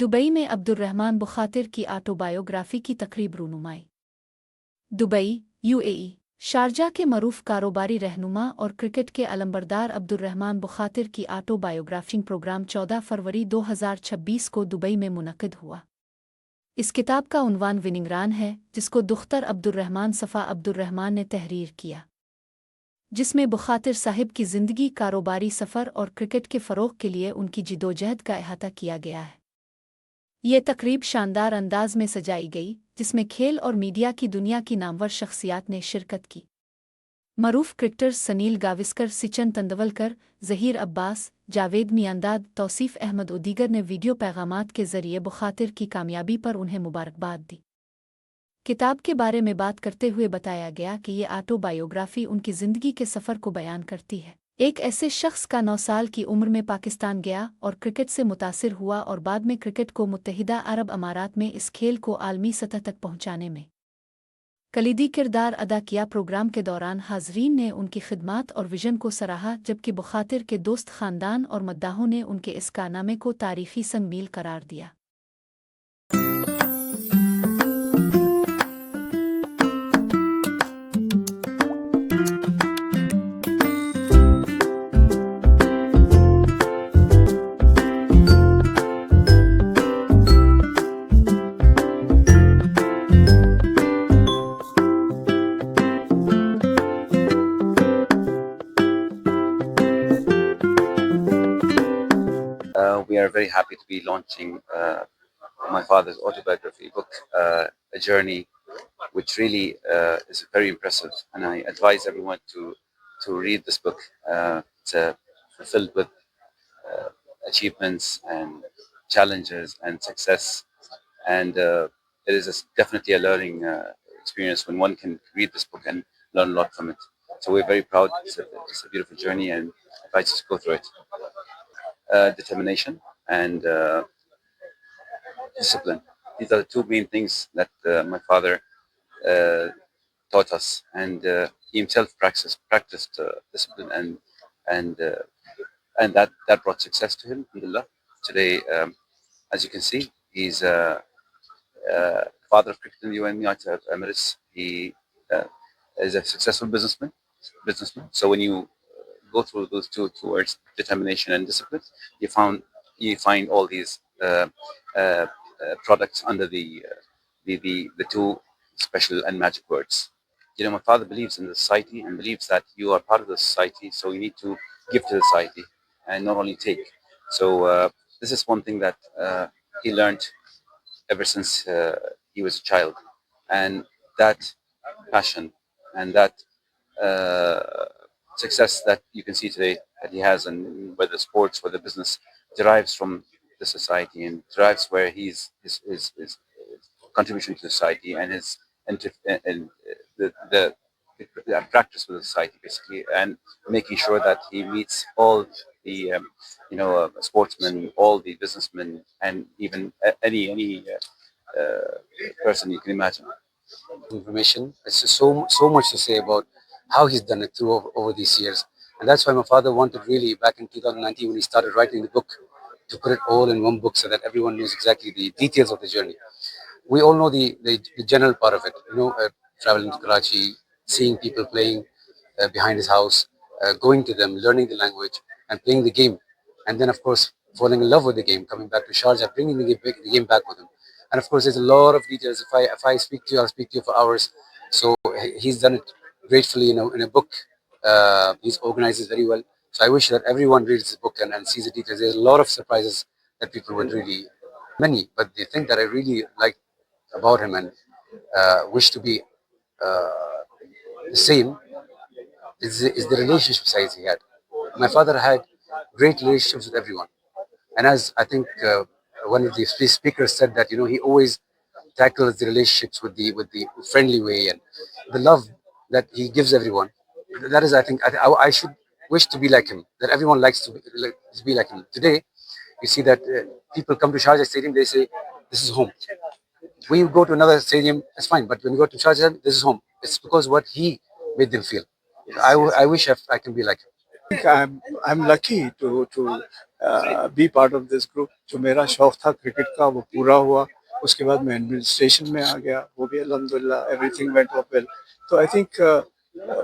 Dubai میں عبدالرحمان بخاطر کی آٹوبایوگرافی کی تقریب رونمائی۔ دبئی، UAE، شارجہ کے معروف کاروباری رہنما اور کرکٹ کے علمبردار عبدالرحمان بخاطر کی آٹوبایوگرافی پروگرام 14 فروری 2026 کو دبئی میں منعقد ہوا۔ اس کتاب کا عنوان وننگران ہے، جس کو دختر عبدالرحمان صفا عبدالرحمان نے تحریر کیا، جس میں بخاطر صاحب کی زندگی، کاروباری سفر اور کرکٹ کے فروغ کے لیے ان کی جدوجہد کا احاطہ کیا گیا ہے۔ یہ تقریب شاندار انداز میں سجائی گئی، جس میں کھیل اور میڈیا کی دنیا کی نامور شخصیات نے شرکت کی۔ معروف کرکٹرز سنیل گاوسکر، سچن تندولکر، ظہیر عباس، جاوید میانداد، توصیف احمد و دیگر نے ویڈیو پیغامات کے ذریعے بخاطر کی کامیابی پر انہیں مبارکباد دی۔ کتاب کے بارے میں بات کرتے ہوئے بتایا گیا کہ یہ آٹوبایوگرافی ان کی زندگی کے سفر کو بیان کرتی ہے، ایک ایسے شخص کا 9 سال کی عمر میں پاکستان گیا اور کرکٹ سے متاثر ہوا اور بعد میں کرکٹ کو متحدہ عرب امارات میں اس کھیل کو عالمی سطح تک پہنچانے میں کلیدی کردار ادا کیا۔ پروگرام کے دوران حاضرین نے ان کی خدمات اور ویژن کو سراہا، جبکہ بخاطر کے دوست، خاندان اور مداحوں نے ان کے اس کارنامے کو تاریخی سنگ میل قرار دیا۔ We are very happy to be launching my father's autobiography book, a journey which really is very impressive, and I advise everyone to read this book. It's filled with achievements and challenges and success, and it is definitely a learning experience when one can read this book and learn a lot from it. So we're very proud. It's a beautiful journey, and I advise you to go through it. Determination and discipline. These are the two main things that my father taught us, and he himself practiced discipline, and that brought success to him. Alhamdulillah. Today, as you can see, he's father of cricket in the United Arab Emirates. He is a successful businessman. So when you go through those two words, determination and discipline, you find all these products under the two special and magic words. My father believes in the society and believes that you are part of the society, so you need to give to the society and not only take. So this is one thing that he learned ever since he was a child, and that passion and that success that you can see today that he has, and whether sports, whether business, derives from the society and derives where his contribution to society and his and the practice with the society basically, and making sure that he meets all the sportsmen, all the businessmen, and even any person you can imagine. Information. It's just so much to say about how he's done it through over these years, and that's why my father wanted really back in 2019 when he started writing the book to put it all in one book so that everyone knows exactly the details of the journey. We all know the general part of it, traveling to Karachi, seeing people playing behind his house, going to them, learning the language and playing the game, and then of course falling in love with the game, coming back to Sharjah, bringing the game back with him. And of course, there's a lot of details. If I speak to you, I'll speak to you for hours. So he's done it gratefully in a book. He's organized it very well. So I wish that everyone reads this book and sees the details. There's a lot of surprises that people would really, many, but the thing that I really like about him and wish to be the same is the relationship size he had. My father had great relationships with everyone. And as I think one of the speakers said that, he always tackles the relationships with the friendly way and the love that he gives everyone. That is, I think, I should wish to be like him, that everyone likes to be like him. Today, you see that people come to Sharjah Stadium, they say, this is home. When you go to another stadium, it's fine. But when you go to Sharjah, this is home. It's because what he made them feel. I wish I can be like him. I think I'm lucky to be part of this group. जो मेरा शौक़ था cricket का वो पूरा हुआ। उसके बाद मैं एडमिनिस्ट्रेशन में आ गया, वो भी अल्हम्दुलिल्लाह एवरीथिंग वेंट ऑफ वेल। तो आई थिंक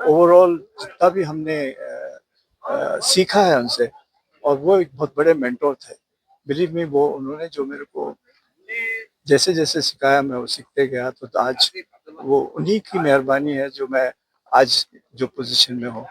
ओवरऑल जितना भी हमने सीखा है उनसे, और वो एक बहुत बड़े मेंटोर थे। बिलीव मी, वो उन्होंने जो मेरे को जैसे जैसे सिखाया मैं वो सीखते गया। तो आज वो उन्हीं की मेहरबानी है जो मैं आज जो पोजीशन में हूँ।